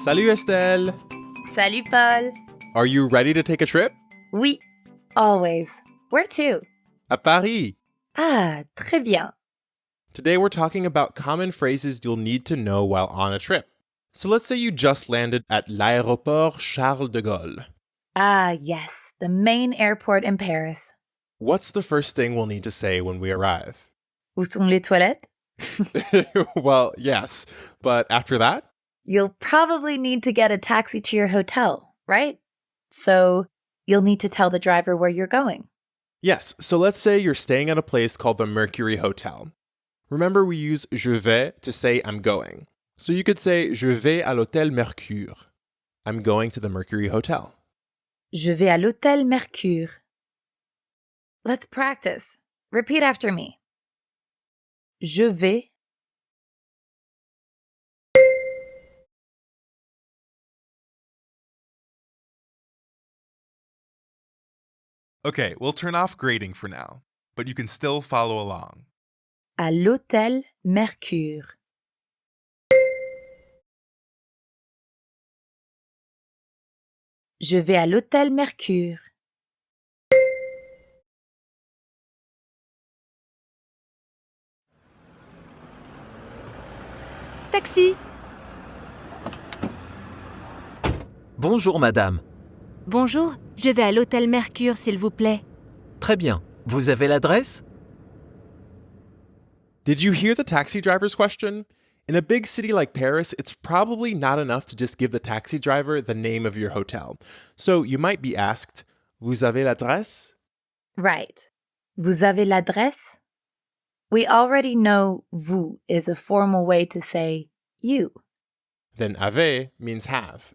Salut Estelle! Salut, Paul. Are you ready to take a trip? Oui, always. Where to? À Paris! Ah, très bien. Today we're talking about common phrases you'll need to know while on a trip. So let's say you just landed at l'aéroport Charles de Gaulle. Ah, yes, the main airport in Paris. What's the first thing we'll need to say when we arrive? Où sont les toilettes? Well, yes, but after that? You'll probably need to get a taxi to your hotel, right? So you'll need to tell the driver where you're going. Yes, so let's say you're staying at a place called the Mercury Hotel. Remember, we use je vais to say I'm going. So you could say je vais à l'hôtel Mercure. I'm going to the Mercury Hotel. Je vais à l'hôtel Mercure. Let's practice. Repeat after me. Je vais. Okay, we'll turn off grading for now, but you can still follow along. À l'hôtel Mercure. Je vais à l'hôtel Mercure. Taxi. Bonjour madame. Bonjour, je vais à l'hôtel Mercure, s'il vous plaît. Très bien. Vous avez l'adresse? Did you hear the taxi driver's question? In a big city like Paris, it's probably not enough to just give the taxi driver the name of your hotel. So you might be asked, Vous avez l'adresse? Right. Vous avez l'adresse? We already know vous is a formal way to say you. Then avez means have.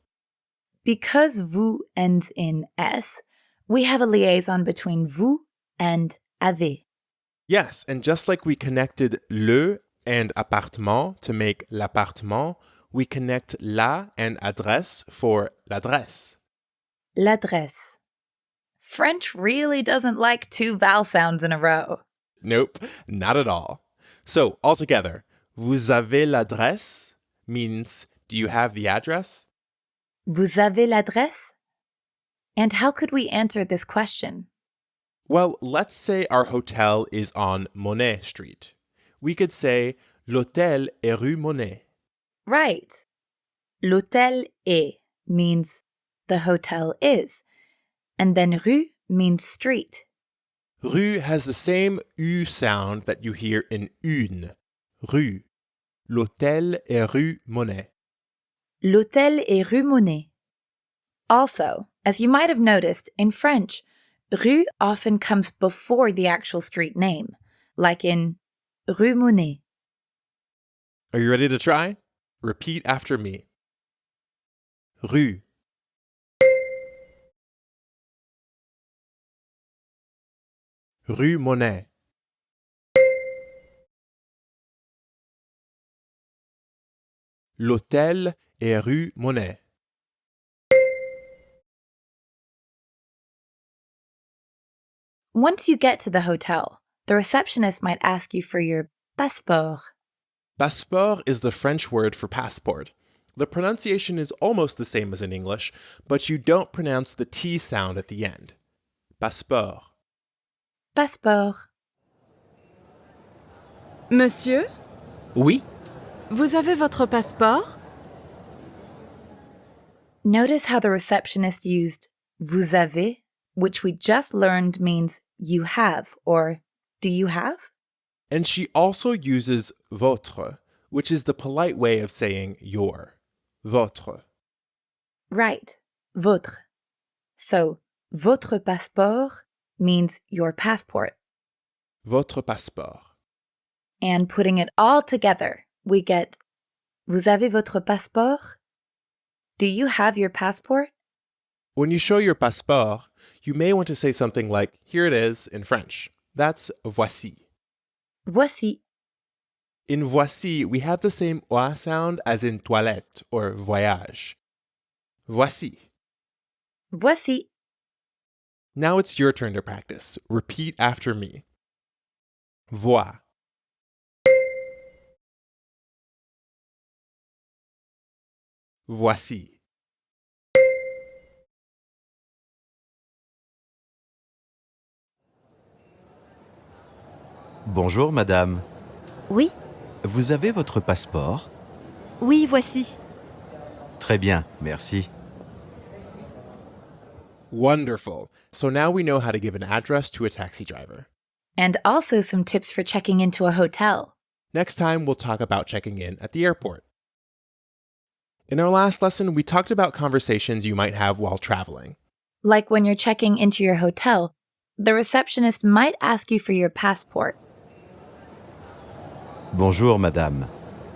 Because vous ends in S, we have a liaison between vous and avez. Yes, and just like we connected le and appartement to make l'appartement, we connect la and adresse for l'adresse. L'adresse. French really doesn't like two vowel sounds in a row. Nope, not at all. So, altogether, vous avez l'adresse means, do you have the address? Vous avez l'adresse? And how could we answer this question? Well, let's say our hotel is on Monet Street. We could say, l'hôtel est rue Monet. Right. L'hôtel est means the hotel is, and then rue means street. Rue has the same U sound that you hear in une. Rue. L'hôtel est rue Monet. L'hôtel est rue Monet. Also, as you might have noticed, in French, rue often comes before the actual street name, like in Rue Monet. Are you ready to try? Repeat after me. Rue. Rue Monet. L'hôtel est rue Monet. Once you get to the hotel, the receptionist might ask you for your passeport. Passeport is the French word for passport. The pronunciation is almost the same as in English, but you don't pronounce the T sound at the end. Passeport. Passeport. Monsieur, Oui. vous avez votre passeport? Notice how the receptionist used vous avez, which we just learned means you have or do you have? And she also uses votre, which is the polite way of saying your. Votre. Right, votre. So, votre passeport means your passport. Votre passeport. And putting it all together, we get vous avez votre passeport? Do you have your passport? When you show your passeport, you may want to say something like, here it is in French. That's voici. Voici. In voici, we have the same oa sound as in toilette or voyage. Voici. Voici. Now it's your turn to practice. Repeat after me. Vois. Voici. Bonjour madame. Oui, Vous avez votre passeport? oui, voici. Très bien, merci. Wonderful. So now we know how to give an address to a taxi driver. And also some tips for checking into a hotel. Next time, we'll talk about checking in at the airport. In our last lesson, we talked about conversations you might have while traveling. Like when you're checking into your hotel, the receptionist might ask you for your passport. Bonjour madame.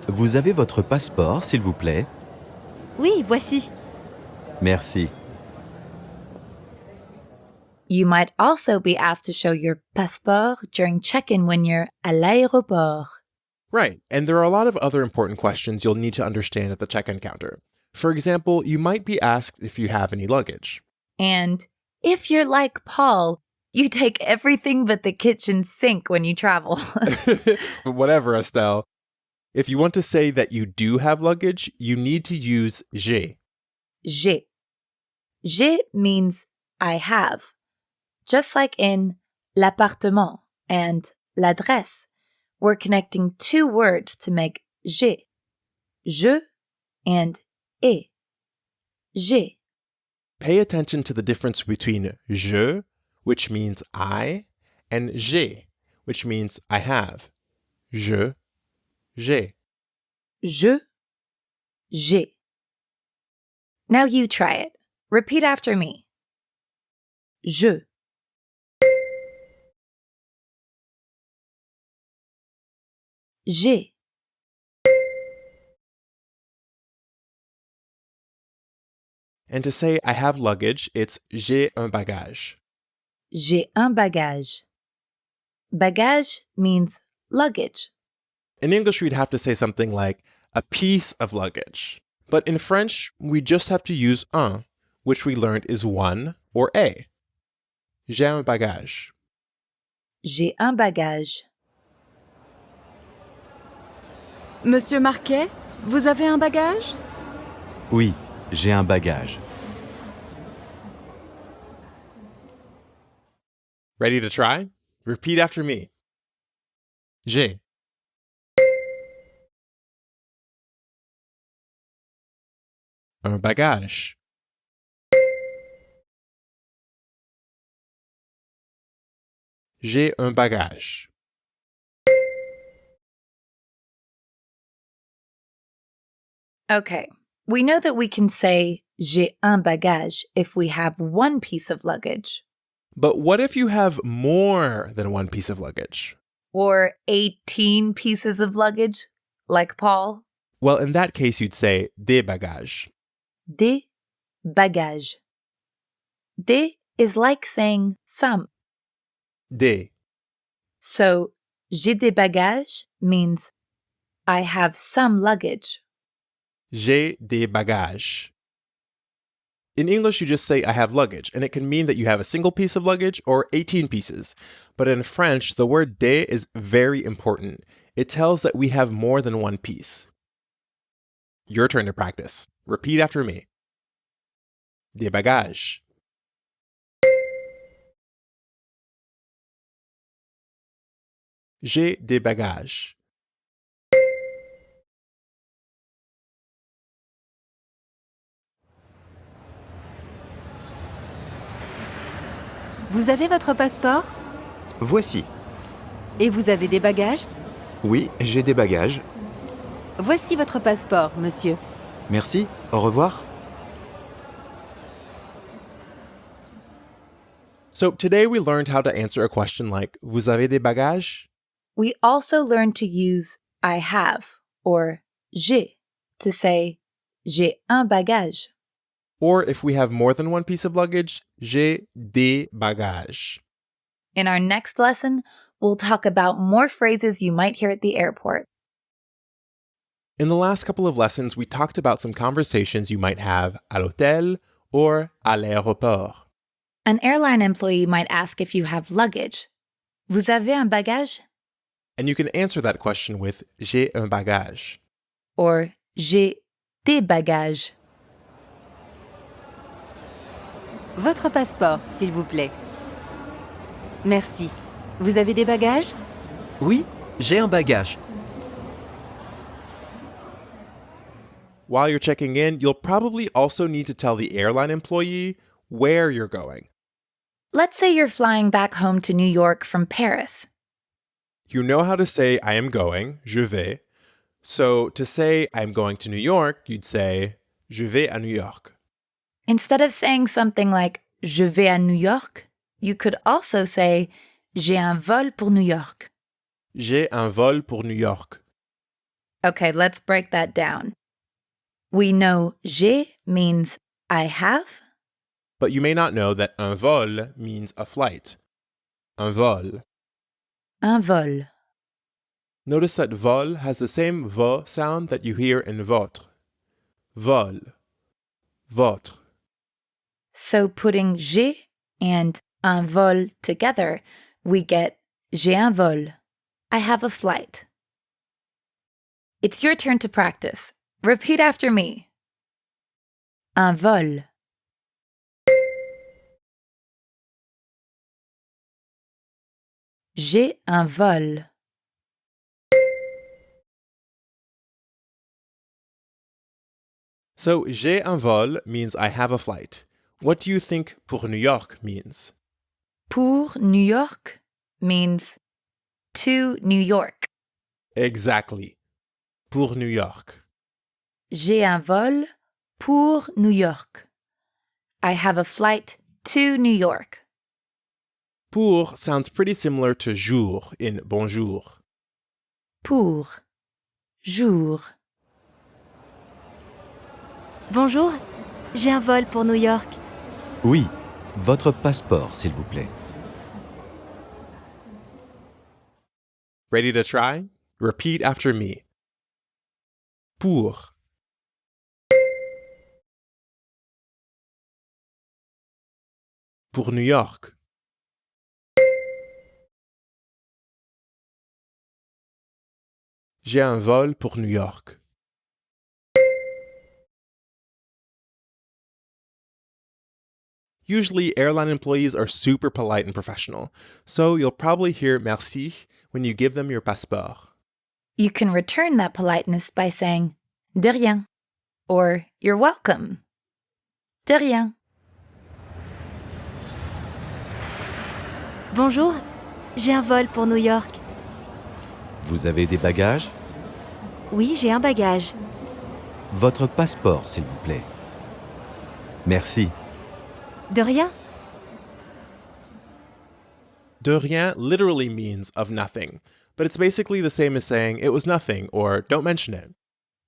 Vous avez votre passeport, s'il vous plaît? Oui, voici. Merci. You might also be asked to show your passeport during check-in when you're à l'aéroport. Right, and there are a lot of other important questions you'll need to understand at the check-in counter. For example, you might be asked if you have any luggage. And if you're like Paul, you take everything but the kitchen sink when you travel. But whatever, Estelle. If you want to say that you do have luggage, you need to use j'ai. J'ai. J'ai means I have. Just like in l'appartement and l'adresse, we're connecting two words to make j'ai. Je and et. J'ai. Pay attention to the difference between je, which means I, and j'ai, which means I have. Je, j'ai. Je, j'ai. Now you try it. Repeat after me. Je. J'ai. And to say I have luggage, it's j'ai un bagage. J'ai un bagage. Bagage means luggage. In English, we'd have to say something like a piece of luggage. But in French, we just have to use un, which we learned is one or a. J'ai un bagage. J'ai un bagage. Monsieur Marquet, vous avez un bagage? Oui, j'ai un bagage. Ready to try? Repeat after me. J'ai. Un bagage. J'ai un bagage. Okay, we know that we can say j'ai un bagage if we have one piece of luggage. But what if you have more than one piece of luggage? Or 18 pieces of luggage, like Paul. Well, in that case, you'd say des bagages. Des bagages. Des is like saying some. Des. So, j'ai des bagages means I have some luggage. J'ai des bagages. In English, you just say I have luggage, and it can mean that you have a single piece of luggage or 18 pieces. But in French, the word des is very important. It tells that we have more than one piece. Your turn to practice. Repeat after me. Des bagages. J'ai des bagages. Vous avez votre passeport? Voici. Et vous avez des bagages? Oui, j'ai des bagages. Voici votre passeport, monsieur. Merci, au revoir. So today we learned how to answer a question like, Vous avez des bagages? We also learned to use I have or j'ai to say j'ai un bagage. Or if we have more than one piece of luggage, j'ai des bagages. In our next lesson, we'll talk about more phrases you might hear at the airport. In the last couple of lessons, we talked about some conversations you might have à l'hôtel or à l'aéroport. An airline employee might ask if you have luggage. Vous avez un bagage? And you can answer that question with j'ai un bagage. Or j'ai des bagages. Votre passeport, s'il vous plaît. Merci. Vous avez des bagages? Oui, j'ai un bagage. While you're checking in, you'll probably also need to tell the airline employee where you're going. Let's say you're flying back home to New York from Paris. You know how to say I am going, je vais. So to say I'm going to New York, you'd say je vais à New York. Instead of saying something like je vais à New York, you could also say j'ai un vol pour New York. J'ai un vol pour New York. Okay, let's break that down. We know j'ai means I have. But you may not know that un vol means a flight. Un vol. Un vol. Notice that vol has the same v sound that you hear in votre. Vol. Votre. So putting j'ai and un vol together, we get j'ai un vol. I have a flight. It's your turn to practice. Repeat after me. Un vol. J'ai un vol. So, j'ai un vol means I have a flight. What do you think pour New York means? Pour New York means to New York. Exactly. Pour New York. J'ai un vol pour New York. I have a flight to New York. Pour sounds pretty similar to jour in bonjour. Pour. Jour. Bonjour, j'ai un vol pour New York. Oui. Votre passeport, s'il vous plaît. Ready to try? Repeat after me. Pour. Pour New York. J'ai un vol pour New York. Usually, airline employees are super polite and professional, so you'll probably hear merci when you give them your passeport. You can return that politeness by saying de rien or you're welcome. De rien. Bonjour, j'ai un vol pour New York. Vous avez des bagages? Oui, j'ai un bagage. Votre passeport, s'il vous plaît. Merci. De rien. De rien literally means of nothing, but it's basically the same as saying it was nothing or don't mention it.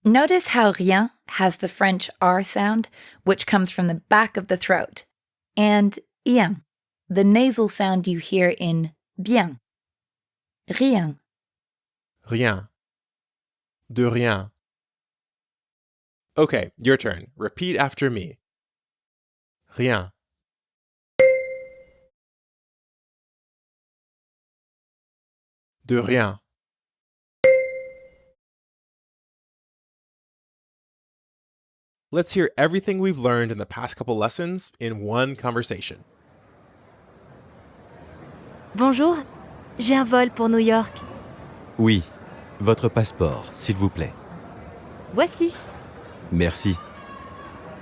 Notice how rien has the French R sound, which comes from the back of the throat, and ien, the nasal sound you hear in bien. Rien. Rien. De rien. Okay, your turn. Repeat after me. Rien. De rien. Let's hear everything we've learned in the past couple lessons in one conversation. Bonjour, j'ai un vol pour New York. Oui. Votre passeport, s'il vous plaît. Voici. Merci.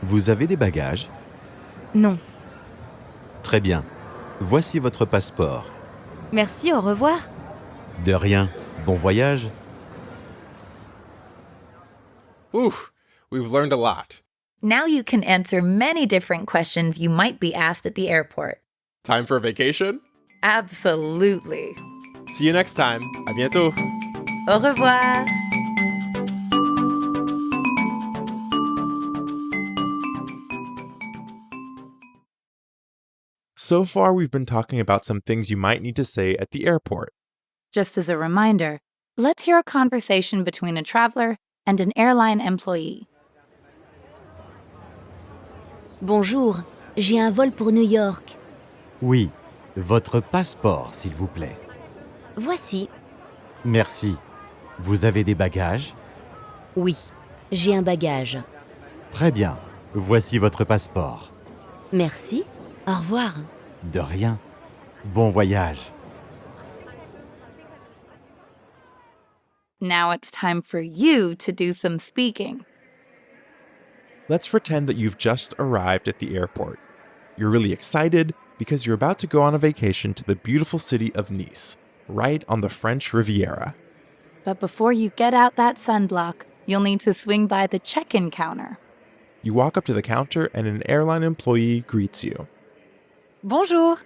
Vous avez des bagages? Non. Très bien. Voici votre passeport. Merci, au revoir. De rien. Bon voyage. Oof, we've learned a lot. Now you can answer many different questions you might be asked at the airport. Time for a vacation? Absolutely. See you next time. À bientôt. Au revoir. So far, we've been talking about some things you might need to say at the airport. Just as a reminder, let's hear a conversation between a traveler and an airline employee. Bonjour, j'ai un vol pour New York. Oui. Votre passeport, s'il vous plaît. Voici. Merci. Vous avez des bagages? Oui, j'ai un bagage. Très bien. Voici votre passeport. Merci. Au revoir. De rien. Bon voyage. Now it's time for you to do some speaking. Let's pretend that you've just arrived at the airport. You're really excited because you're about to go on a vacation to the beautiful city of Nice, right on the French Riviera. But before you get out that sunblock, you'll need to swing by the check-in counter. You walk up to the counter and an airline employee greets you. Bonjour.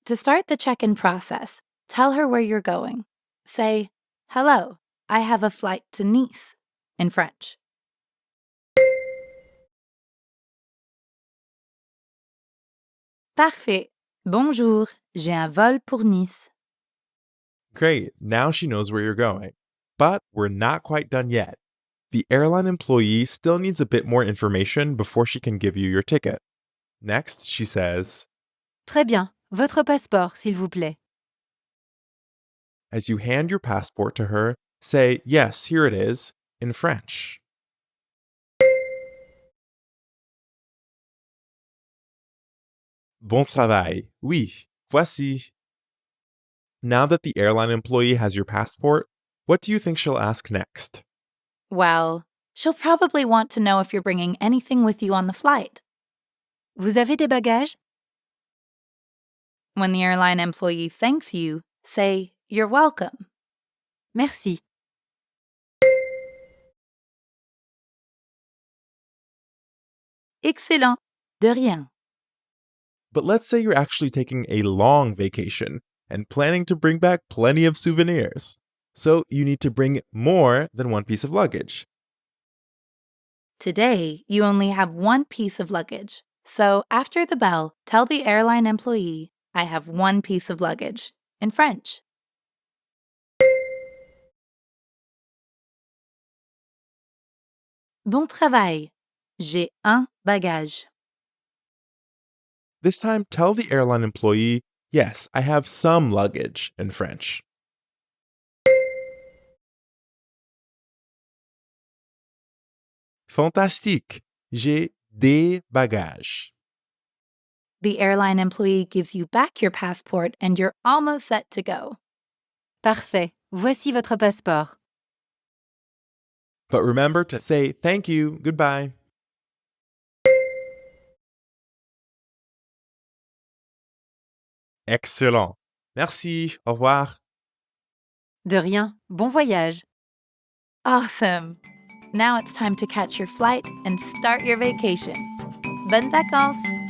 To start the check-in process, tell her where you're going. Say, "Hello, I have a flight to Nice," in French. Parfait. Bonjour, j'ai un vol pour Nice. Great, now she knows where you're going. But we're not quite done yet. The airline employee still needs a bit more information before she can give you your ticket. Next, she says, Très bien. Votre passeport, s'il vous plaît. as you hand your passport to her, say, "Yes, here it is," in French. Bon travail. Oui, voici. Now that the airline employee has your passport, what do you think she'll ask next? Well, she'll probably want to know if you're bringing anything with you on the flight. Vous avez des bagages? When the airline employee thanks you, say, "You're welcome." Merci. Excellent. De rien. But let's say you're actually taking a long vacation and planning to bring back plenty of souvenirs. So you need to bring more than one piece of luggage. Today, you only have one piece of luggage. So after the bell, tell the airline employee, "I have one piece of luggage," in French. Bon travail. J'ai un bagage. This time, tell the airline employee, "Yes, I have some luggage," in French. Fantastique. J'ai des bagages. The airline employee gives you back your passport and you're almost set to go. Parfait. Voici votre passeport. But remember to say thank you, goodbye. Excellent. Merci. Au revoir. De rien. Bon voyage. Awesome. Now it's time to catch your flight and start your vacation. Bonnes vacances!